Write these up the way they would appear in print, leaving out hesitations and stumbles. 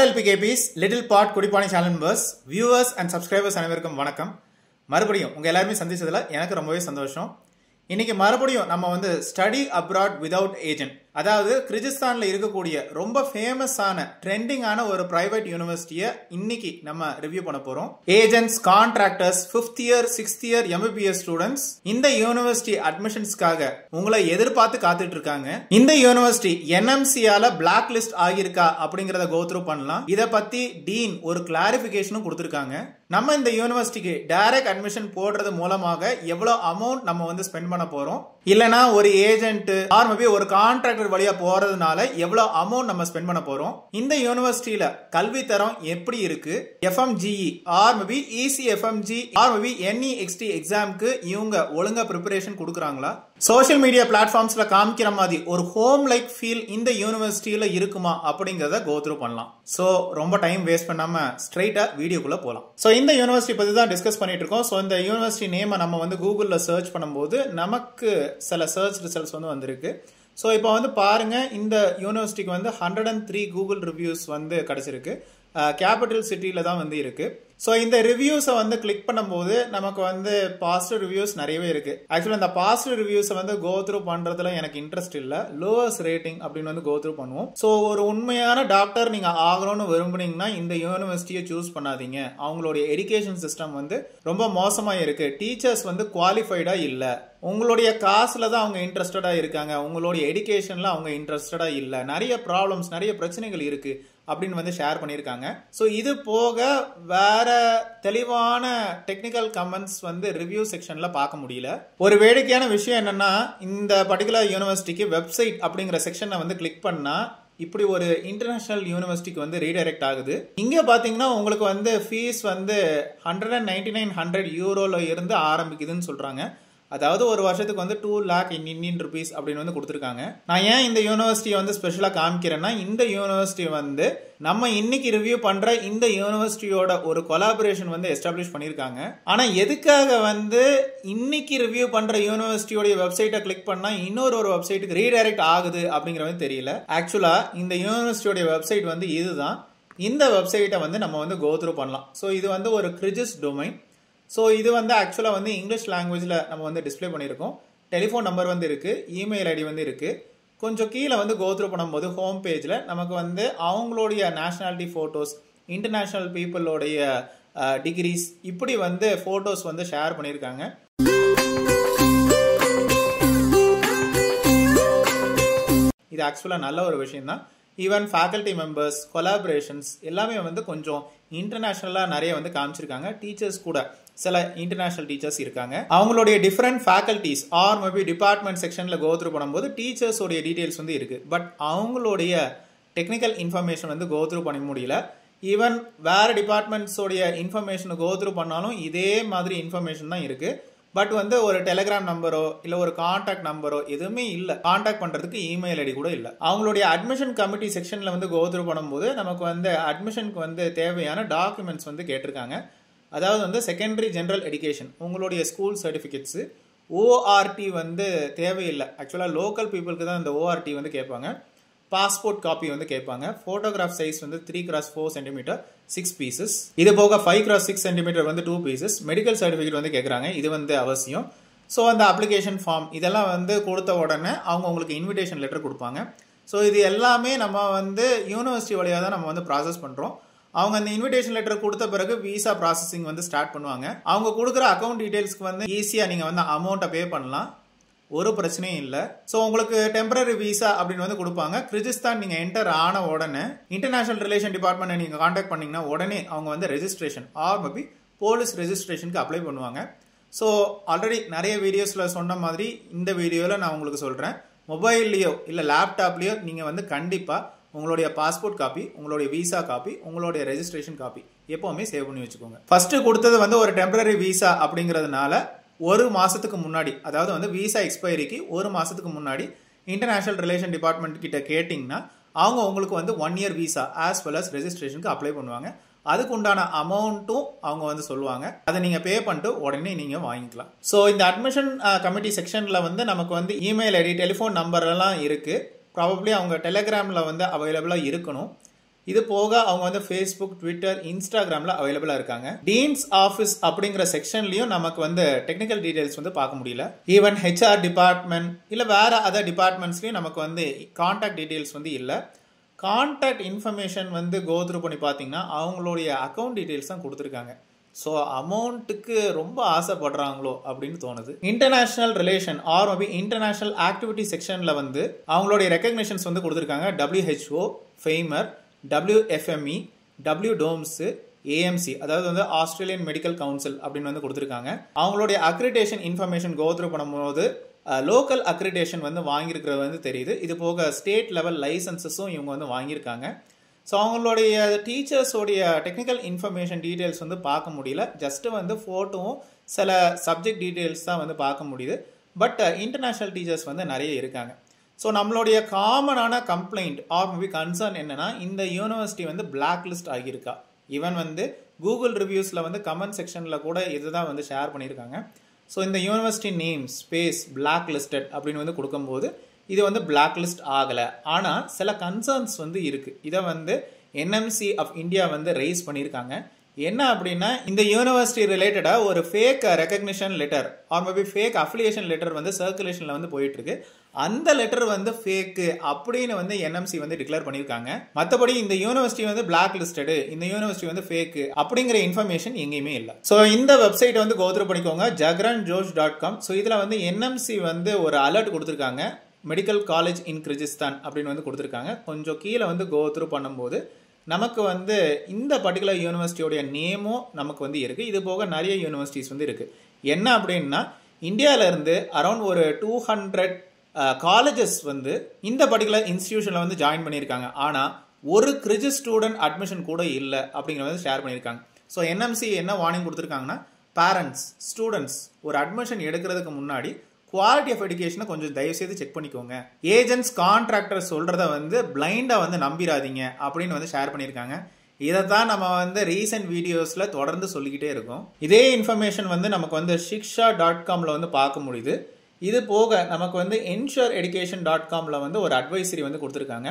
Hello LPKPs, Little Pot Kudipani channel members, viewers and subscribers அனைவருக்கும் வணக்கம். மறுபடியும் உங்க எல்லாரும் சந்திச்சதுல எனக்கு ரொம்பவே சந்தோஷம். இன்னைக்கு மறுபடியும் நம்ம வந்து ஸ்டடி அப்ராட் வித்அவுட் ஏஜென்ட், அதாவது கிர்கிஸ்தான்ல இருக்கக்கூடிய ரொம்ப ஃபேமஸான ட்ரெண்டிங்கான ஒரு பிரைவேட் யூனிவர்சிட்டியை இன்னைக்கு நம்ம ரிவ்யூ பண்ண போறோம். Agents, contractors, 5th year 6th year MBBS students இந்த யூனிவர்சிட்டி அட்மிஷன்ஸ்க்காக உங்களை எதிர்பார்த்து காத்துட்டு இருக்காங்க. இந்த யூனிவர்சிட்டி NMCயால பிளாக் லிஸ்ட் ஆகியிருக்கா அப்படிங்கறத கோ த்ரூ பண்ணலாம். இத பத்தி டீன் ஒரு கிளாரிபிகேஷனும் கொடுத்திருக்காங்க. நம்ம இந்த யூனிவர்சிட்டிக்கு டைரக்ட் அட்மிஷன் போடுறது மூலமாக எவ்வளவு அமௌண்ட் நம்ம வந்து ஸ்பெண்ட் பண்ண போறோம், இல்லனா ஒரு ஏஜென்ட் ஆர் மேபி ஒரு கான்ட்ராக்டர் வழியா போறதுனால எவ்வளவு அமௌண்ட் நம்ம ஸ்பெண்ட் பண்ண போறோம், இந்த யூனிவர்சிட்டியில கல்வி தரம் எப்படி இருக்கு, FMGE or maybe ECFMG R maybe NEXT எக்ஸாம்க்கு இவங்க ஒழுங்கா ப்ரிப்பரேஷன் கொடுக்கறாங்களா, சோஷியல் மீடியா பிளாட்ஃபார்ம்ஸ்ல காமிக்கிற மாதிரி ஒரு ஹோம் லைக் ஃபீல் இந்த யூனிவர்சிட்டியில இருக்குமா அப்படிங்கறத கோ த்ரூ பண்ணலாம். சோ ரொம்ப டைம் வேஸ்ட் பண்ணாம ஸ்ட்ரைட்டா வீடியோக்குள்ள போலாம். சோ இந்த யூனிவர்சிட்டி பத்தி தான் டிஸ்கஸ் பண்ணிட்டு இருக்கோம். சோ இந்த யூனிவர்சிட்டி நேம் நம்ம வந்து கூகுள்ல சர்ச் பண்ணும்போது நமக்கு சில சர்ச் ரிசல்ட்ஸ் வந்து வந்திருக்கு. ஸோ இப்போ வந்து பாருங்க, இந்த யூனிவர்சிட்டிக்கு வந்து 103 கூகுள் ரிவ்யூஸ் வந்து கிடைச்சிருக்கு. கேபிட்டல் சிட்டியில தான் வந்து இருக்கு. ஸோ இந்த ரிவ்யூஸை வந்து கிளிக் பண்ணும்போது நமக்கு வந்து பாசிட்டிவ் ரிவ்யூஸ் நிறையவே இருக்கு. ஆக்சுவலி அந்த பாசிட்டிவ் ரிவ்யூஸை வந்து கோ த்ரூ பண்றதுல எனக்கு இன்ட்ரெஸ்ட் இல்ல. லோவஸ்ட் ரேட்டிங் அப்படின்னு வந்து கோ த்ரூ பண்ணுவோம். ஸோ ஒரு உண்மையான டாக்டர் நீங்க ஆகணும்னு விரும்புனீங்கன்னா இந்த யூனிவர்சிட்டியை சூஸ் பண்ணாதீங்க. அவங்களுடைய எஜுகேஷன் சிஸ்டம் வந்து ரொம்ப மோசமா இருக்கு. டீச்சர்ஸ் வந்து குவாலிஃபைடா இல்ல. உங்களுடைய காசுல தான் அவங்க இன்ட்ரெஸ்டடா இருக்காங்க, உங்களுடைய எஜுகேஷன்ல அவங்க இன்ட்ரெஸ்டடா இல்ல. நிறைய ப்ராப்ளம்ஸ், நிறைய பிரச்சனைகள் இருக்கு அப்படின்னு வந்து ஷேர் பண்ணியிருக்காங்க. ஸோ இது போக வேற தெளிவான டெக்னிக்கல் கமெண்ட்ஸ் வந்து ரிவ்யூ செக்ஷன்ல பார்க்க முடியல. ஒரு வேடிக்கையான விஷயம் என்னன்னா, இந்த பர்டிகுலர் யூனிவர்சிட்டிக்கு வெப்சைட் அப்படிங்கிற செக்ஷனை வந்து கிளிக் பண்ணா இப்படி ஒரு இன்டர்நேஷனல் யூனிவர்சிட்டிக்கு வந்து ரீடைரக்ட் ஆகுது. இங்க பாத்தீங்கன்னா உங்களுக்கு வந்து ஃபீஸ் வந்து 199 யூரோல இருந்து ஆரம்பிக்குதுன்னு சொல்றாங்க. அதாவது ஒரு வருஷத்துக்கு வந்து 2 lakh இந்தியன் ருபீஸ் அப்படின்னு வந்து கொடுத்துருக்காங்க. நான் ஏன் இந்த யூனிவர்சிட்டியை வந்து ஸ்பெஷலா காமிக்கிறேன்னா, இந்த யூனிவர்சிட்டி வந்து நம்ம இன்னைக்கு ரிவ்யூ பண்ற இந்த யூனிவர்சிட்டியோட ஒரு கொலாபரேஷன் வந்து எஸ்டாப்ளிஷ் பண்ணிருக்காங்க. ஆனா எதுக்காக வந்து இன்னைக்கு ரிவ்யூ பண்ற யூனிவர்சிட்டியோட வெப்சைட்டை கிளிக் பண்ணா இன்னொரு வெப்சைட்டுக்கு ரீடைரக்ட் ஆகுது அப்படிங்கறது தெரியல. ஆக்சுவலா இந்த யூனிவர்சிட்டியோட வெப்சைட் வந்து இதுதான். இந்த வெப்சைட்டை வந்து நம்ம வந்து கோ த்ரூ பண்ணலாம். ஸோ இது வந்து ஒரு கிர்கிஸ் டொமைன். ஸோ இது வந்து ஆக்சுவலாக வந்து இங்கிலீஷ் லாங்குவேஜில் நம்ம வந்து டிஸ்பிளே பண்ணியிருக்கோம். டெலிஃபோன் நம்பர் வந்து இருக்குது, இமெயில் ஐடி வந்து இருக்குது. கொஞ்சம் கீழே வந்து கோ த்ரூ பண்ணும்போது ஹோம் பேஜில் நமக்கு வந்து அவங்களுடைய நேஷனாலிட்டி ஃபோட்டோஸ், இன்டர்நேஷ்னல் பீப்புளோடைய டிகிரிஸ், இப்படி வந்து ஃபோட்டோஸ் வந்து ஷேர் பண்ணியிருக்காங்க. இது ஆக்சுவலாக நல்ல ஒரு விஷயம் தான். ஈவன் ஃபேக்கல்டி மெம்பர்ஸ், கொலாபரேஷன்ஸ் எல்லாமே வந்து கொஞ்சம் இன்டர்நேஷனலாக நிறைய வந்து காமிச்சிருக்காங்க. டீச்சர்ஸ் கூட சில இன்டர்நேஷனல் டீச்சர்ஸ் இருக்காங்க. அவங்களுடைய different faculties or maybe department செக்ஷன்ல கோ த்ரூ பண்ணும்போது டீச்சர்ஸோடைய டீடைல்ஸ் வந்து இருக்கு. பட் அவங்களுடைய டெக்னிக்கல் இன்ஃபர்மேஷன் வந்து கோ த்ரூ பண்ண முடியல. ஈவன் வேற டிபார்ட்மெண்ட்ஸோடைய இன்ஃபர்மேஷன் கோ த்ரூ பண்ணாலும் இதே மாதிரி இன்ஃபர்மேஷன் தான் இருக்கு. பட் வந்து ஒரு டெலிகிராம் நம்பரோ இல்ல ஒரு கான்டாக்ட் நம்பரோ எதுவுமே இல்ல. கான்டாக்ட் பண்றதுக்கு இமெயில் ஐடி கூட இல்ல. அவங்களுடைய அட்மிஷன் கமிட்டி செக்ஷன்ல வந்து கோ த்ரூ பண்ணும்போது நமக்கு வந்து அட்மிஷனுக்கு வந்து தேவையான டாக்குமெண்ட்ஸ் வந்து கேட்டிருக்காங்க. அதாவது வந்து செகண்டரி ஜெனரல் எஜுகேஷன், உங்களுடைய ஸ்கூல் சர்டிஃபிகேட்ஸ், ORT வந்து தேவையில்லை. ஆக்சுவலாக லோக்கல் பீப்புளுக்கு தான் இந்த ORT வந்து கேட்பாங்க. பாஸ்போர்ட் காப்பி வந்து கேட்பாங்க. போட்டோகிராஃப் சைஸ் வந்து 3x4 சென்டிமீட்டர் 6 பீசஸ். இது போக 5x6 சென்டிமீட்டர் வந்து 2 பீசஸ். மெடிக்கல் சர்டிஃபிகேட் வந்து கேட்குறாங்க. இது வந்து அவசியம். ஸோ அந்த அப்ளிகேஷன் ஃபார்ம் இதெல்லாம் வந்து கொடுத்த உடனே அவங்க உங்களுக்கு இன்விடேஷன் லெட்டர் கொடுப்பாங்க. ஸோ இது எல்லாமே நம்ம வந்து யூனிவர்சிட்டி வழியாக தான் நம்ம வந்து ப்ராசஸ் பண்ணுறோம். அவங்க அந்த இன்விடேஷன் லெட்டர் கொடுத்த பிறகு விசா ப்ராசஸிங் வந்து ஸ்டார்ட் பண்ணுவாங்க. அவங்க கொடுக்குற அக்கௌண்ட் டீடைல்ஸ்க்கு வந்து ஈஸியாக நீங்கள் வந்து அமௌண்ட்டை பே பண்ணலாம். ஒரு பிரச்சனையும் இல்லை. ஸோ உங்களுக்கு டெம்பரரி விசா அப்படின்னு வந்து கொடுப்பாங்க. கிர்கிஸ்தான் நீங்கள் என்டர் ஆன உடனே இன்டர்நேஷனல் ரிலேஷன் டிபார்ட்மெண்ட் நீங்கள் கான்டாக்ட் பண்ணீங்கன்னா உடனே அவங்க வந்து ரெஜிஸ்ட்ரேஷன் ஆர் மேபி போலீஸ் ரெஜிஸ்ட்ரேஷனுக்கு அப்ளை பண்ணுவாங்க. ஸோ ஆல்ரெடி நிறைய வீடியோஸில் சொன்ன மாதிரி இந்த வீடியோவில் நான் உங்களுக்கு சொல்கிறேன், மொபைல்லையோ இல்லை லேப்டாப்லேயோ நீங்கள் வந்து கண்டிப்பாக உங்களுடைய பாஸ்போர்ட் காப்பி, உங்களுடைய விசா காப்பி, உங்களுடைய ரெஜிஸ்ட்ரேஷன் காப்பி எப்பவுமே சேவ் பண்ணி வச்சுக்கோங்க. ஃபர்ஸ்ட் கொடுத்தது வந்து ஒரு டெம்பரரி விசா அப்படிங்கிறதுனால ஒரு மாசத்துக்கு முன்னாடி, அதாவது வந்து விசா எக்ஸ்பைரிக்கு ஒரு மாசத்துக்கு முன்னாடி இன்டர்நேஷனல் ரிலேஷன் டிபார்ட்மெண்ட் கிட்ட கேட்டிங்கன்னா அவங்க உங்களுக்கு வந்து 1 year visa as well as ரெஜிஸ்ட்ரேஷனுக்கு அப்ளை பண்ணுவாங்க. அதுக்கு உண்டான அமௌண்ட்டும் அவங்க வந்து சொல்லுவாங்க. அதை நீங்க பே பண்ணிட்டு உடனே நீங்க வாங்கிக்கலாம். ஸோ இந்த அட்மிஷன் கமிட்டி செக்ஷன்ல வந்து நமக்கு வந்து இமெயில் ஐடி, டெலிஃபோன் நம்பர் எல்லாம் இருக்கு. ப்ராபப்ளி அவங்க டெலிகிராமில் வந்து அவைலபிளாக இருக்கணும். இது போக அவங்க வந்து ஃபேஸ்புக், ட்விட்டர், இன்ஸ்டாகிராம்ல அவைலபிளா இருக்காங்க. டீன்ஸ் ஆஃபீஸ் அப்படிங்கிற செக்ஷன்லயும் நமக்கு வந்து டெக்னிக்கல் டீடைல்ஸ் வந்து பார்க்க முடியல. ஈவன் ஹெச்ஆர் டிபார்ட்மெண்ட் இல்ல வேற அதர் டிபார்ட்மெண்ட்ஸ்லயும் நமக்கு வந்து கான்டாக்ட் டீடைல்ஸ் வந்து இல்ல. கான்டாக்ட் இன்ஃபர்மேஷன் வந்து கோத்ரூ பண்ணி பார்த்தீங்கன்னா அவங்களுடைய அக்கௌண்ட் டீடைல்ஸ் தான் கொடுத்துருக்காங்க. ஸோ அமௌண்ட்டுக்கு ரொம்ப ஆசைப்படுறாங்களோ அப்படின்னு தோணுது. International relation or maybe international activity செக்ஷனில் வந்து அவங்களுடைய ரெக்கக்னிஷன்ஸ் வந்து கொடுத்துருக்காங்க. WHO, ஃபெய்மர், WFME, WDOMS, AMC, அதாவது வந்து ஆஸ்திரேலியன் மெடிக்கல் கவுன்சில் அப்படின்னு வந்து கொடுத்துருக்காங்க. அவங்களுடைய அக்ரிடேஷன் இன்ஃபர்மேஷன் கோத்ரூ பண்ணும்போது லோக்கல் அக்ரிடேஷன் வந்து வாங்கியிருக்கிறது வந்து தெரியுது. இது போக ஸ்டேட் லெவல் லைசன்சஸும் இவங்க வந்து வாங்கியிருக்காங்க. ஸோ அவங்களுடைய டீச்சர்ஸோடைய டெக்னிக்கல் இன்ஃபர்மேஷன் டீட்டெயில்ஸ் வந்து பார்க்க முடியல. ஜஸ்ட்டு வந்து ஃபோட்டோவும் சில சப்ஜெக்ட் டீட்டெயில்ஸ் தான் வந்து பார்க்க முடியுது. பட் இன்டர்நேஷ்னல் டீச்சர்ஸ் வந்து நிறைய இருக்காங்க. ஸோ நம்மளுடைய காமனான கம்ப்ளைண்ட் ஆர் மேபி கன்சர்ன் என்னன்னா, இந்த யூனிவர்சிட்டி வந்து பிளாக் லிஸ்ட் ஆகியிருக்கா. ஈவன் வந்து கூகுள் ரிவ்யூஸில் வந்து கமெண்ட் செக்ஷனில் கூட இதுதான் வந்து ஷேர் பண்ணியிருக்காங்க. ஸோ இந்த university name space blacklisted அப்படின்னு வந்து கொடுக்கும்போது இது வந்து பிளாக் லிஸ்ட் ஆகலை. ஆனால் சில கன்சர்ன்ஸ் வந்து இருக்குது. இதை வந்து NMC ஆஃப் இந்தியா வந்து ரைஸ் பண்ணியிருக்காங்க. என்ன அப்படின்னா, இந்த யூனிவர்சிட்டி ரிலேட்டடாக ஒரு fake recognition letter or maybe fake affiliation letter வந்து சர்க்குலேஷனில் வந்து போயிட்டுருக்கு. அந்த லெட்டர் வந்து ஃபேக்கு அப்படின்னு வந்து NMC வந்து டிக்ளேர் பண்ணியிருக்காங்க. மற்றபடி இந்த யூனிவர்சிட்டி வந்து பிளாக் லிஸ்டடு, இந்த யூனிவர்சிட்டி வந்து ஃபேக்கு அப்படிங்கிற இன்ஃபர்மேஷன் எங்கேயுமே இல்லை. ஸோ இந்த வெப்சைட் வந்து கோத்ரூ பண்ணிக்கோங்க, jagranjosh.com. ஸோ இதில் வந்து NMC வந்து ஒரு அலர்ட் கொடுத்துருக்காங்க, மெடிக்கல் காலேஜ் இன் கிர்கிஸ்தான் அப்படின்னு வந்து கொடுத்துருக்காங்க. கொஞ்சம் கீழே வந்து கோத்ரூ பண்ணும்போது நமக்கு வந்து இந்த பர்டிகுலர் யூனிவர்சிட்டியோடைய நேமும் நமக்கு வந்து இருக்குது. இது போக நிறைய யூனிவர்சிட்டிஸ் வந்து இருக்குது. என்ன அப்படின்னா, இந்தியாவிலேருந்து அரௌண்ட் ஒரு 200 காலேஜஸ் வந்து இந்த பர்டிகுலர் இன்ஸ்டிடியூஷனில் வந்து ஜாயின் பண்ணியிருக்காங்க. ஆனால் ஒரு கிரிஜி ஸ்டூடெண்ட் அட்மிஷன் கூட இல்லை அப்படிங்கிற வந்து ஷேர் பண்ணியிருக்காங்க. ஸோ NMC என்ன வார்னிங் கொடுத்துருக்காங்கன்னா, பேரண்ட்ஸ், ஸ்டூடெண்ட்ஸ் ஒரு அட்மிஷன் எடுக்கிறதுக்கு முன்னாடி குவாலிட்டி ஆஃப் எஜுகேஷனை கொஞ்சம் தயவுசெய்து செக் பண்ணிக்கோங்க. ஏஜென்ட்ஸ், கான்ட்ராக்டர் சொல்கிறத வந்து பிளைண்டாக வந்து நம்பிடாதீங்க அப்படின்னு வந்து ஷேர் பண்ணியிருக்காங்க. இதை தான் நம்ம வந்து ரீசெண்ட் வீடியோஸில் தொடர்ந்து சொல்லிக்கிட்டே இருக்கோம். இதே இன்ஃபர்மேஷன் வந்து நமக்கு வந்து shiksha.comல வந்து பார்க்க முடியுது. இது போக நமக்கு வந்து ensureeducation.comல வந்து ஒரு அட்வைசரி வந்து கொடுத்துருக்காங்க.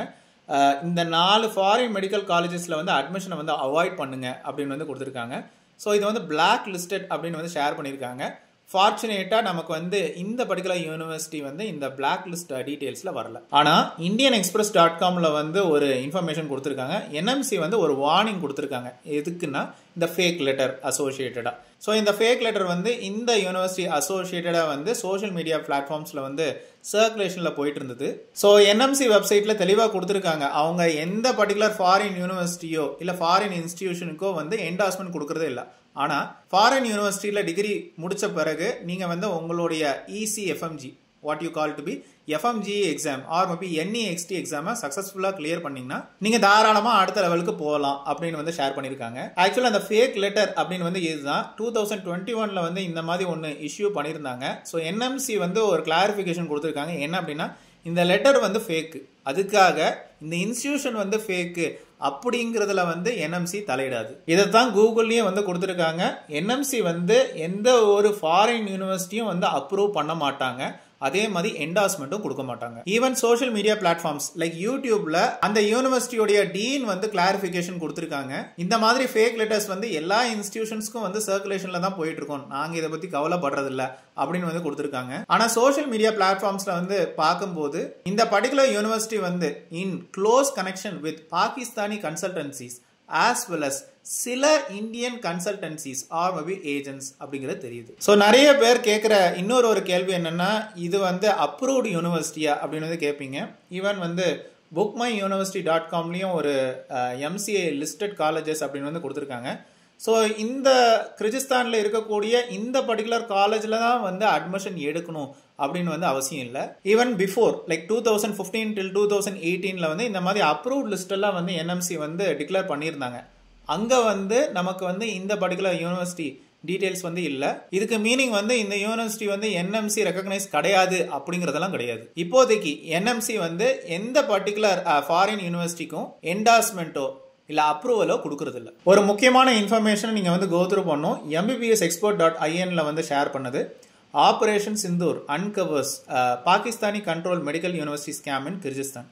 இந்த 4 ஃபாரின் மெடிக்கல் காலேஜஸில் வந்து அட்மிஷனை வந்து அவாய்ட் பண்ணுங்க அப்படின்னு வந்து கொடுத்துருக்காங்க. ஸோ இது வந்து பிளாக் லிஸ்டட் அப்படின்னு வந்து ஷேர் பண்ணியிருக்காங்க. ஃபார்ச்சுனேட்டாக நமக்கு வந்து இந்த பர்டிகுலர் யூனிவர்சிட்டி வந்து இந்த பிளாக் லிஸ்ட் டீட்டெயில்ஸில் வரல. ஆனால் indianexpress.comல வந்து ஒரு இன்ஃபர்மேஷன் கொடுத்துருக்காங்க. NMC வந்து ஒரு வார்னிங் கொடுத்துருக்காங்க. எதுக்குன்னா, இந்த ஃபேக் லெட்டர் அசோசியேட்டடாக. ஸோ இந்த ஃபேக் லெட்டர் வந்து இந்த யூனிவர்சிட்டி அசோசியேட்டடாக வந்து சோஷியல் மீடியா பிளாட்ஃபார்ம்ஸில் வந்து சர்க்குலேஷனில் போயிட்டு இருந்தது. ஸோ NMC வெப்சைட்டில் தெளிவாக கொடுத்துருக்காங்க, அவங்க எந்த பர்டிகுலர் ஃபாரின் யூனிவர்சிட்டியோ இல்லை ஃபாரின் இன்ஸ்டிடியூஷனுக்கோ வந்து என்டார்ஸ்மெண்ட் கொடுக்குறதே இல்லை. ஆனால் ஃபாரின் யூனிவர்சிட்டியில் டிகிரி முடித்த பிறகு நீங்கள் வந்து உங்களுடைய ECFMG, what you call to be FMGE exam or maybe NEXT எக்ஸாமை சக்ஸஸ்ஃபுல்லாக கிளியர் பண்ணிங்கன்னா நீங்கள் தாராளமாக அடுத்த லெவலுக்கு போகலாம் அப்படின்னு வந்து ஷேர் பண்ணியிருக்காங்க. ஆக்சுவலாக அந்த ஃபேக் லெட்டர் அப்படின்னு வந்து இதுதான் 2021 வந்து இந்த மாதிரி ஒன்று இஷ்யூ பண்ணியிருந்தாங்க. ஸோ NMC வந்து ஒரு கிளாரிஃபிகேஷன் கொடுத்துருக்காங்க. என்ன அப்படின்னா, இந்த லெட்டர் வந்து ஃபேக்கு, அதுக்காக இந்த இன்ஸ்டிடியூஷன் வந்து ஃபேக்கு அப்படிங்கிறதுல வந்து NMC தலையிடாது. இதைத்தான் கூகுள்லயும் வந்து கொடுத்துருக்காங்க. NMC வந்து எந்த ஒரு ஃபாரின் யூனிவர்சிட்டியும் வந்து அப்ரூவ் பண்ண மாட்டாங்க, அதே மாதிரி என்டார்ஸ்மெண்ட்டும் கொடுக்க மாட்டாங்க. Even social media platforms like யூடியூப்ல அந்த யூனிவர்சிட்டியோடைய டீன் வந்து கிளாரிஃபிகேஷன் கொடுத்துருக்காங்க. இந்த மாதிரி ஃபேக் லெட்டர்ஸ் வந்து எல்லா இன்ஸ்டிடியூஷன்ஸ்க்கும் வந்து சர்க்குலேஷன்ல தான் போயிட்டு இருக்கோம், நாங்க இதை பத்தி கவலைப்படுறது இல்லை அப்படின்னு வந்து கொடுத்துருக்காங்க. ஆனா சோஷியல் மீடியா பிளாட்ஃபார்ம்ஸ்ல வந்து பார்க்கும்போது இந்த பர்டிகுலர் யூனிவர்சிட்டி வந்து இன் close connection with Pakistani consultancies as well as சில Indian consultancies or maybe agents அப்படிங்கிறது தெரியுது. ஸோ நிறைய பேர் கேட்குற இன்னொரு கேள்வி என்னன்னா, இது வந்து அப்ரூவ்டு யூனிவர்சிட்டியா அப்படின்னு வந்து கேட்பீங்க. ஈவன் வந்து bookmyuniversity.comலையும் ஒரு MCA லிஸ்டட் காலேஜஸ் அப்படின்னு வந்து கொடுத்துருக்காங்க. ஸோ இந்த கிர்கிஸ்தானில் இருக்கக்கூடிய இந்த பர்டிகுலர் காலேஜில் தான் வந்து அட்மிஷன் எடுக்கணும் அப்படின்னு வந்து அவசியம் இல்லை. ஈவன் பிஃபோர் லைக் 2015 till 2018 வந்து இந்த மாதிரி அப்ரூவ்ட் லிஸ்ட் எல்லாம் வந்து NMC வந்து டிக்ளேர் பண்ணியிருந்தாங்க. அங்கே வந்து நமக்கு வந்து இந்த பர்டிகுலர் யூனிவர்சிட்டி டீடைல்ஸ் வந்து இல்லை. இதுக்கு மீனிங் வந்து இந்த யூனிவர்சிட்டி வந்து NMC ரெகக்னைஸ் கிடையாது அப்படிங்கிறதெல்லாம் கிடையாது. இப்போதைக்கு NMC வந்து எந்த பர்டிகுலர் ஃபாரின் யூனிவர்சிட்டிக்கும் என்டார்ஸ்மெண்ட்டோ இல்லை அப்ரூவலோ கொடுக்கறது இல்லை. ஒரு முக்கியமான இன்ஃபர்மேஷன் நீங்கள் வந்து கோத்ரூ பண்ணணும். mbbsexpert.inல வந்து ஷேர் பண்ணது. Operation Sindoor uncovers Pakistani control medical university scam in Kyrgyzstan.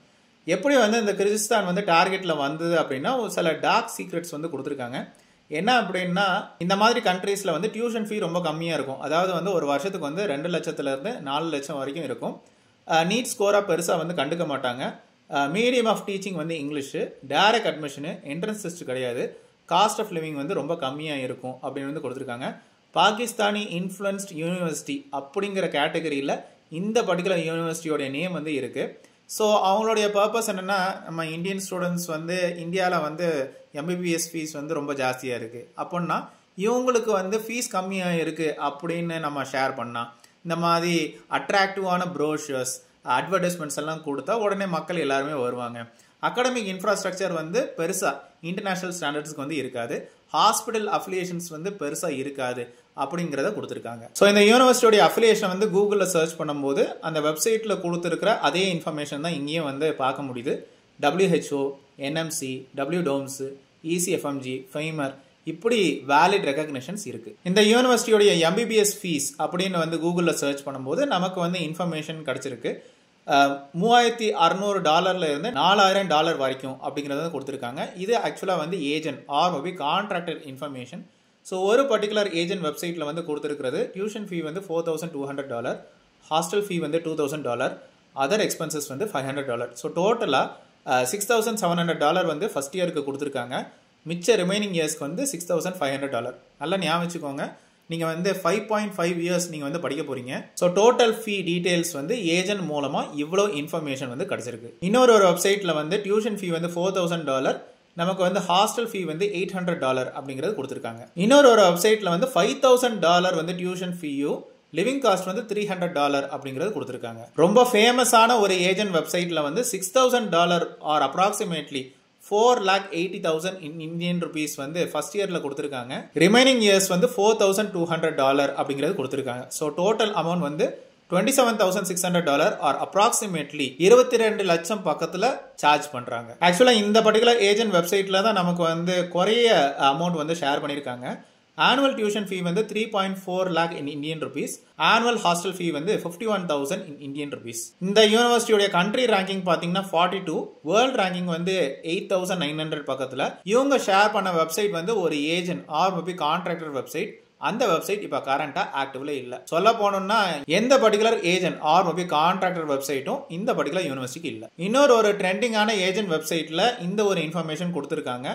எப்படி வந்து இந்த கிர்கிஸ்தான் வந்து டார்கெட்ல வந்தது அப்படின்னா சில டார்க் சீக்ரெட்ஸ் வந்து கொடுத்துருக்காங்க. என்ன அப்படின்னா இந்த மாதிரி கண்ட்ரீஸ்ல வந்து டியூஷன் ஃபீ ரொம்ப கம்மியா இருக்கும். அதாவது வந்து ஒரு வருஷத்துக்கு வந்து 2 லட்சத்துல இருந்து 4 லட்சம் வரைக்கும் இருக்கும். நீட் ஸ்கோரா பெருசா வந்து கண்டுக்க மாட்டாங்க. மீடியம் ஆஃப் டீச்சிங் வந்து English, direct admission, entrance test கிடையாது, காஸ்ட் ஆஃப் லிவிங் வந்து ரொம்ப கம்மியாக இருக்கும் அப்படின்னு வந்து கொடுத்துருக்காங்க. பாகிஸ்தானி இன்ஃப்ளூயன்ஸ்ட் யூனிவர்சிட்டி அப்படிங்கிற கேட்டகரியில் இந்த பர்டிகுலர் யூனிவர்சிட்டியோடைய நேம் வந்து இருக்குது. ஸோ அவங்களுடைய பர்பஸ் என்னென்னா, நம்ம இந்தியன் ஸ்டூடெண்ட்ஸ் வந்து இந்தியாவில் வந்து எம்பிபிஎஸ் ஃபீஸ் வந்து ரொம்ப ஜாஸ்தியாக இருக்குது அப்படின்னா இவங்களுக்கு வந்து ஃபீஸ் கம்மியாக இருக்குது அப்படின்னு நம்ம ஷேர் பண்ணால் இந்த மாதிரி அட்ராக்டிவான ப்ரோஷர்ஸ் அட்வர்டைஸ்மெண்ட்ஸ் எல்லாம் கொடுத்தா உடனே மக்கள் எல்லாருமே வருவாங்க. அகாடமிக் இன்ஃப்ராஸ்ட்ரக்சர் வந்து பெருசாக இன்டர்நேஷ்னல் ஸ்டாண்டர்ட்ஸ்க்கு வந்து இருக்காது, ஹாஸ்பிட்டல் அஃபிலியேஷன்ஸ் வந்து பெருசாக இருக்காது அப்படிங்கிறத கொடுத்துருக்காங்க. ஸோ இந்த யூனிவர்சிட்டியோடைய அஃபிலியேஷன் வந்து கூகுளில் சர்ச் பண்ணும்போது அந்த வெப்சைட்டில் கொடுத்துருக்கிற அதே இன்ஃபர்மேஷன் தான் இங்கேயும் வந்து பார்க்க முடியுது. WHO, NMC, WDOMS, ECFMG, FEMER இப்படி வேலிட் ரெகக்னிஷன்ஸ் இருக்கு. இந்த யூனிவர்சிட்டியோடைய MBBS ஃபீஸ் அப்படின்னு வந்து கூகுளில் சர்ச் பண்ணும்போது நமக்கு வந்து இன்ஃபர்மேஷன் கிடைச்சிருக்கு. $3600 இருந்து $4000 வரைக்கும் அப்படிங்கிறத கொடுத்துருக்காங்க. இது ஆக்சுவலாக வந்து agent or maybe contracted information. So ஒரு பர்டிகுலர் ஏஜென்ட் வெப்சைட்டில் வந்து கொடுத்துருக்கிறது டியூஷன் ஃபீ வந்து $4200, ஹாஸ்டல் ஃபீ வந்து $2000, அதர் எக்ஸ்பென்சஸ் வந்து $500. ஸோ டோட்டலாக $6700 வந்து ஃபர்ஸ்ட் இயருக்கு கொடுத்துருக்காங்க. மிச்ச ரிமைனிங் இயர்ஸ்க்கு வந்து $6500. நல்லா ஞாபகம் வச்சுக்கோங்க, நீங்கள் வந்து 5.5 இயர்ஸ் நீங்கள் வந்து படிக்க போகிறீங்க. ஸோ டோட்டல் ஃபீ டீட்டெயில்ஸ் வந்து ஏஜென்ட் மூலமாக இவ்வளோ இன்ஃபர்மேஷன் வந்து கிடச்சிருக்கு. இன்னொரு வெப்சைட்டில் வந்து டியூஷன் ஃபீ வந்து $4000, நமக்கு வந்து ஹாஸ்டல் ஃபீ வந்து $800 அப்படிங்கிறது கொடுத்துருக்காங்க. இன்னொரு வெப்சைட்டில் வந்து $5000 வந்து டியூஷன் ஃபீயும், லிவிங் காஸ்ட் வந்து $300 அப்படிங்கிறது கொடுத்துருக்காங்க. ரொம்ப ஃபேமஸான ஒரு ஏஜென்ட் வெப்சைட்டில் வந்து $6000 ஆர் அப்ராக்சிமேட்லி 4,80,000 இந்தியன் ருபீஸ் வந்து ஃபர்ஸ்ட் இயர்ல கொடுத்துருக்காங்க. ரிமைனிங் இயர்ஸ் வந்து $4,200 அப்படிங்கிறது கொடுத்துருக்காங்க. ஸோ டோட்டல் அமௌண்ட் வந்து $27,600 ஆர் அப்ராக்சிமேட்லி 22 லட்சம் பக்கத்துல சார்ஜ் பண்றாங்க. ஆக்சுவலா இந்த பர்டிகுலர் ஏஜென்ட் வெப்சைட்ல தான் நமக்கு வந்து குறைய அமௌண்ட் வந்து ஷேர் பண்ணிருக்காங்க. ஆனுவல் டியூஷன் ஃபீ வந்து 3.4 lakh in Indian rupees. Annual hostel fee வந்து 51,000 in Indian rupees. இந்த யூனிவர்சிட்டியோட கண்ட்ரி ரேங்கிங் பாத்தீங்கன்னா 42, வேர்ல்ட் ரேங்கிங் வந்து 8,900 பக்கத்துல. இவங்க ஷேர் பண்ண வெப்சைட் வந்து ஒரு agent or maybe contractor website. அந்த வெப்சைட் இப்ப கரண்டா ஆக்டிவ்ல இல்ல. சொல்ல போனோம்னா எந்த particular agent or maybe contractor வெப்சைட்டும் இந்த பர்டிகுலர் யூனிவர்சிட்டிக்கு இல்ல. இன்னொரு ட்ரெண்டிங்கான ஏஜென்ட் வெப்சைட்ல இந்த ஒரு இன்ஃபர்மேஷன் கொடுத்திருக்காங்க.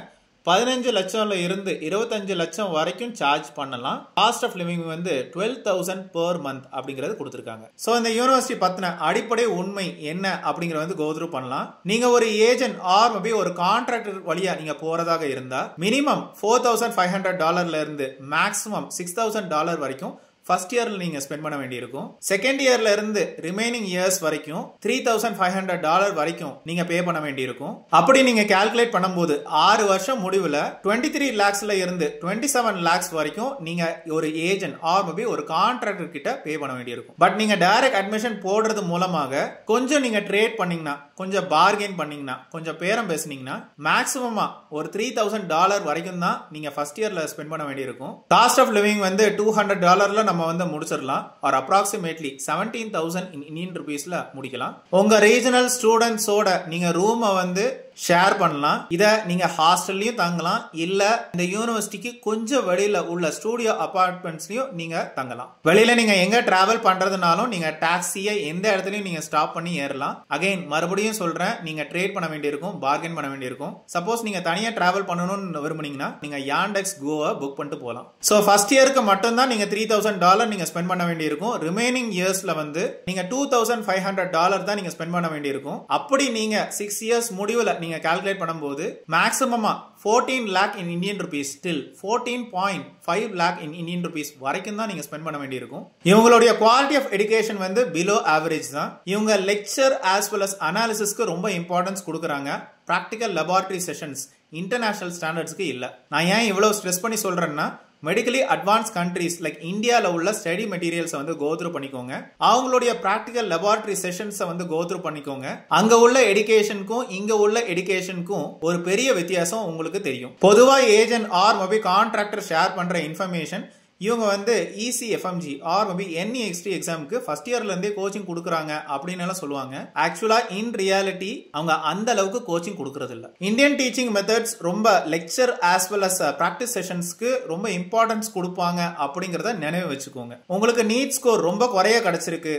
15 லட்சம்ல இருந்து 25 லட்சம் வரைக்கும் சார்ஜ் பண்ணலாம். காஸ்ட் ஆஃப் லிவிங் வந்து 12,000 per month அப்படிங்கறது கொடுத்திருக்காங்க. சோ இந்த யூனிவர்சிட்டி பத்தின அடிப்படை உண்மை என்ன அப்படிங்கறது வந்து கோத்ரூ பண்ணலாம். நீங்க ஒரு ஏஜென்ட் ஆர் மேபி ஒரு கான்ட்ராக்டர் வழியா நீங்க போறதாக இருந்தா மினிமம் $4,500 இருந்து மேக்ஸிமம் $6,000 வரைக்கும் ஃபர்ஸ்ட் இயர்ல நீங்க ஸ்பெண்ட் பண்ண வேண்டியிருக்கும். செகண்ட் இயர்ல இருந்து ரிமைனிங் இயர்ஸ் வரைக்கும் $3,500 வரைக்கும் நீங்க பே பண்ண வேண்டியிருக்கும். அப்படி நீங்க கால்குலேட் பண்ணும்போது 6 வருஷம் முடிவுல 23 lakhsல இருந்து 27 lakhs வரைக்கும் நீங்க ஒரு ஏஜென்ட் ஆர் மேபி ஒரு கான்ட்ராக்டர் கிட்ட பே பண்ண வேண்டியிருக்கும். பட் நீங்க டைரக்ட் அட்மிஷன் போடுறது மூலமாக கொஞ்சம் நீங்க ட்ரேட் பண்ணீங்கன்னா, கொஞ்சம் பார்கெயின் பண்ணீங்கன்னா, கொஞ்சம் பேரம் பேசுனீங்கன்னா மேக்ஸிமமா ஒரு $3,000 வரைக்கும் தான் நீங்க ஃபர்ஸ்ட் இயர்ல ஸ்பெண்ட் பண்ண வேண்டியிருக்கும். காஸ்ட் ஆஃப் லிவிங் வந்து $200 நம்ம வந்து முடிச்சிடலாம். ஆர் அப்ராக்சிமேட்லி 17,000 in Indian rupeesல முடிக்கலாம். உங்க ரீஜனல் ஸ்டூடெண்ட்ஸோட நீங்க ரூமை வந்து ஷேர் பண்ணலாம். இத நீங்க ஹாஸ்டல்லையும் தங்கலாம், இல்ல இந்த யூனிவர்சிட்டிக்கு கொஞ்சம் வெளியில உள்ள ஸ்டூடியோ அபார்ட்மெண்ட்ஸ்லயும் நீங்க தங்கலாம். வெளியில நீங்க எங்க டிராவல் பண்றதுனாலும் நீங்க டாக்ஸியை எந்த இடத்துலயும் நீங்க ஸ்டாப் பண்ணி ஏறலாம். அகைன் மறுபடியும் சொல்றேன், நீங்க ட்ரேட் பண்ண வேண்டியிருக்கும், பார்கெயின் பண்ண வேண்டியிருக்கும். சப்போஸ் நீங்க தனியா டிராவல் பண்ணணும்னு விரும்புனீங்கன்னா நீங்க யாண்டெக்ஸ் கோவா புக் பண்ணிட்டு போகலாம். சோ ஃபர்ஸ்ட் இயருக்கு மட்டும் தான் நீங்க $3,000 நீங்க ஸ்பெண்ட் பண்ண வேண்டியிருக்கும். ரிமைனிங் இயர்ஸ்ல வந்து நீங்க $2,500 தான் நீங்க ஸ்பெண்ட் பண்ண வேண்டியிருக்கும். அப்படி நீங்க 6 இயர்ஸ் முடிவுல நீங்க கால்குலேட் பண்ணும்போது மேக்ஸிமமா 14 lakh in Indian rupees till 14.5 lakh in Indian rupees வரைக்கும் தான் நீங்க ஸ்பெண்ட் பண்ண வேண்டியிருக்கும். இவங்களுடைய குவாலிட்டி ஆஃப் எஜுகேஷன் வந்து பிலோ ஆவரேஜ் தான். இவங்க லெக்சர் ஆஸ் வெல் அஸ் அனாலிசிஸ்க்கு ரொம்ப இம்பார்ட்டன்ஸ் கொடுக்குறாங்க. பிராக்டிக்கல் லெபார்டரி செஷன்ஸ் இன்டர்நேஷனல் ஸ்டாண்டர்ட்ஸ்க்கு இல்ல. நான் ஏன் இவ்வளவு ஸ்ட்ரெஸ் பண்ணி சொல்றேன்னா, மெடிக்கலி அட்வான்ஸ் கண்ட்ரீஸ் லைக் இந்தியால உள்ள ஸ்டடி மெட்டீரியல்ஸ் வந்து கோத்ரூ பண்ணிக்கோங்க. அவங்களுடைய பிராக்டிக்கல் லெபார்டரி செஷன்ஸ் வந்து கோத்ரூ பண்ணிக்கோங்க. அங்க உள்ள எடுகேஷனுக்கும் இங்க உள்ள எடுகேஷனுக்கும் ஒரு பெரிய வித்தியாசம் உங்களுக்கு தெரியும். பொதுவா agent or maybe contractor share பண்ற இன்ஃபர்மேஷன் இவங்க வந்து ECFMG ஆர் மேபி NEXT எக்ஸாமுக்கு ஃபர்ஸ்ட் இயர்ல இருந்தே கோச்சிங் கொடுக்குறாங்க அப்படின்னு எல்லாம் சொல்லுவாங்க. ஆக்சுவலா இன் ரியாலிட்டி அவங்க அந்த அளவுக்கு கோச்சிங் கொடுக்கறது இல்ல. இந்தியன் டீச்சிங் மெத்தட்ஸ் ரொம்ப lecture as well as practice செஷன்ஸ்க்கு ரொம்ப இம்பார்ட்டன்ஸ் கொடுப்பாங்க அப்படிங்கறத நினைவு வச்சுக்கோங்க. உங்களுக்கு நீட் ஸ்கோர் ரொம்ப குறைய கிடைச்சிருக்கு,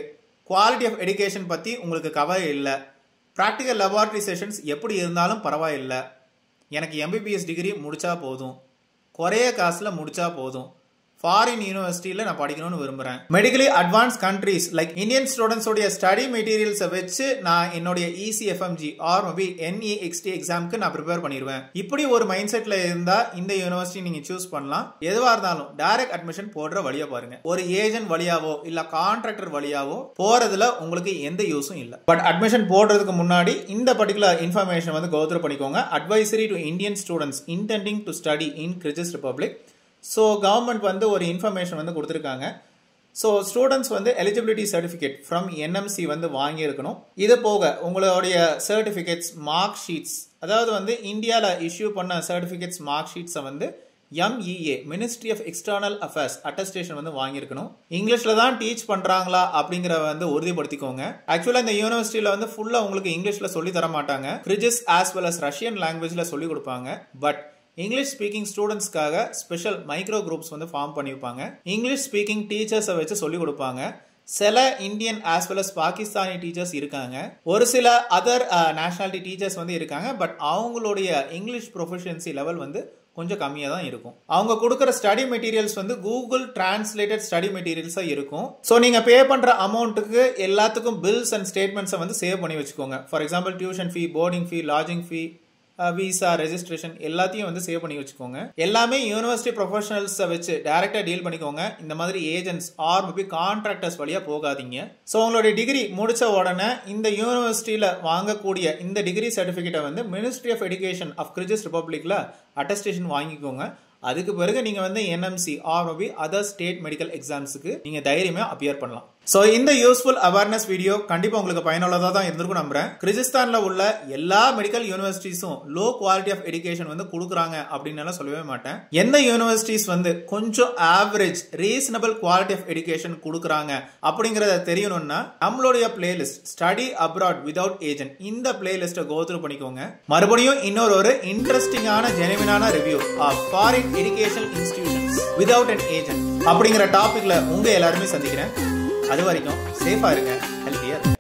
குவாலிட்டி ஆஃப் எஜுகேஷன் பத்தி உங்களுக்கு கவலை இல்லை, பிராக்டிகல் லெபார்டரி செஷன்ஸ் எப்படி இருந்தாலும் பரவாயில்லை, எனக்கு MBBS டிகிரி முடிச்சா போதும், குறைய காசுல முடிச்சா போதும், ஃபாரின் யூனிவர்சிட்டியில நான் படிக்கணும்னு விரும்புறேன், medically advance countries like Indian students உடைய ஸ்டடி மெட்டீரியல்ஸை வச்சு நான் என்னுடைய ECFMG ஆர் மேபி NEXT எக்ஸாமுக்கு நான் ப்ரிப்பேர் பண்ணிடுவேன். இப்படி ஒரு மைண்ட் செட்ல இருந்தா இந்த யூனிவர்சிட்டி நீங்க சூஸ் பண்ணலாம். எதுவா இருந்தாலும் டைரக்ட் அட்மிஷன் போடுற வழியா பாருங்க. ஒரு ஏஜென்ட் வழியாவோ இல்ல கான்ட்ராக்டர் வழியாவோ போறதுல உங்களுக்கு எந்த யூஸும் இல்ல. பட் அட்மிஷன் போடுறதுக்கு முன்னாடி இந்த பர்டிகுலர் இன்ஃபர்மேஷன் வந்து கோ த்ரூ பண்ணிக்கோங்க. Advisory to Indian students intending to study in Kyrgyz Republic. So government வந்து ஒரு இன்ஃபர்மேஷன் வந்து கொடுத்துருக்காங்க. ஸோ ஸ்டூடெண்ட்ஸ் வந்து எலிஜிபிலிட்டி சர்டிஃபிகேட் ஃப்ரம் NMC வந்து வாங்கியிருக்கணும். இது போக உங்களுடைய சர்டிஃபிகேட்ஸ், மார்க் ஷீட்ஸ், அதாவது வந்து இந்தியாவில் இஷ்யூ பண்ண சர்டிஃபிகேட்ஸ், மார்க் ஷீட்ஸை வந்து MEA ministry of external affairs attestation வந்து வாங்கியிருக்கணும். இங்கிலீஷ்ல தான் டீச் பண்றாங்களா அப்படிங்கிற வந்து உறுதிப்படுத்திக்கோங்க. ஆக்சுவலா இந்த யூனிவர்சிட்டியில வந்து ஃபுல்லா உங்களுக்கு இங்கிலீஷ்ல சொல்லி தர மாட்டாங்க. Kyrgyz as well as Russian லாங்குவேஜ்ல சொல்லி கொடுப்பாங்க. பட் இங்கிலீஷ் ஸ்பீக்கிங் ஸ்டூடெண்ட்ஸ்க்காக ஸ்பெஷல் மைக்ரோ குரூப்ஸ் வந்து ஃபார்ம் பண்ணியிருப்பாங்க. இங்கிலீஷ் ஸ்பீக்கிங் டீச்சர்ஸை வச்சு சொல்லி கொடுப்பாங்க. சில Indian as well as Pakistani teachers இருக்காங்க. ஒரு சில அதர் நேஷனாலிட்டி டீச்சர்ஸ் வந்து இருக்காங்க. பட் அவங்களுடைய இங்கிலீஷ் ப்ரொஃபிஷியன்சி லெவல் வந்து கொஞ்சம் கம்மியாக தான் இருக்கும். அவங்க கொடுக்குற ஸ்டடி மெட்டீரியல்ஸ் வந்து கூகுள் டிரான்ஸ்லேட்டட் ஸ்டடி மெட்டீரியல்ஸாக இருக்கும். ஸோ நீங்கள் பே பண்ணுற அமௌண்ட்டுக்கு எல்லாத்துக்கும் பில்ஸ் அண்ட் ஸ்டேட்மெண்ட்ஸை வந்து சேவ் பண்ணி வச்சுக்கோங்க. For example tuition fee, boarding fee, lodging fee, visa, registration எல்லாத்தையும் வந்து சேவ் பண்ணி வச்சுக்கோங்க. எல்லாமே யூனிவர்சிட்டி ப்ரொஃபஷனல்ஸ் வச்சு டைரக்டா டீல் பண்ணிக்கோங்க. இந்த மாதிரி ஏஜென்ட்ஸ் ஆர் மேபி கான்ட்ராக்டர்ஸ் வழியா போகாதீங்க. ஸோ உங்களுடைய டிகிரி முடிச்ச உடனே இந்த யூனிவர்சிட்டியில வாங்கக்கூடிய இந்த டிகிரி சர்டிபிகேட்டை வந்து ministry of education of Kyrgyz ரிபப்ளிக்ல அட்டஸ்டேஷன் வாங்கிக்கோங்க. அதுக்கு பிறகு நீங்க வந்து NMC or maybe other state medical எக்ஸாம்ஸுக்கு நீங்க தைரியமா அப்பியர் பண்ணலாம். சோ இந்த யூஸ்ஃபுல் அவேர்னஸ் வீடியோ கண்டிப்பா உங்களுக்கு பயனுள்ளதா தான் இருந்திருக்கும் நம்புறேன். கிர்கிஸ்தான்ல உள்ள எல்லா மெடிக்கல் யூனிவர்சிட்டிஸும் லோ குவாலிட்டி ஆஃப் எஜுகேஷன் வந்து கொடுக்குறாங்க அப்படின்னு சொல்லவே மாட்டேன். எந்த யூனிவர்சிட்டிஸ் வந்து கொஞ்சம் average reasonable quality of education கொடுக்குறாங்க அப்படிங்கறத தெரியணும்னா நம்மளுடைய playlist study abroad without agent இந்த பிளேலிஸ்ட்டை கோ த்ரூ பண்ணிக்கோங்க. மறுபடியும் இன்னொரு இன்ட்ரெஸ்டிங்கான ஜெனுவினான review of foreign education institutions without an agent அப்படிங்கிற டாபிக்ல உங்க எல்லாருமே சந்திக்கிறேன். அது வரைக்கும் சேஃபா இருங்க.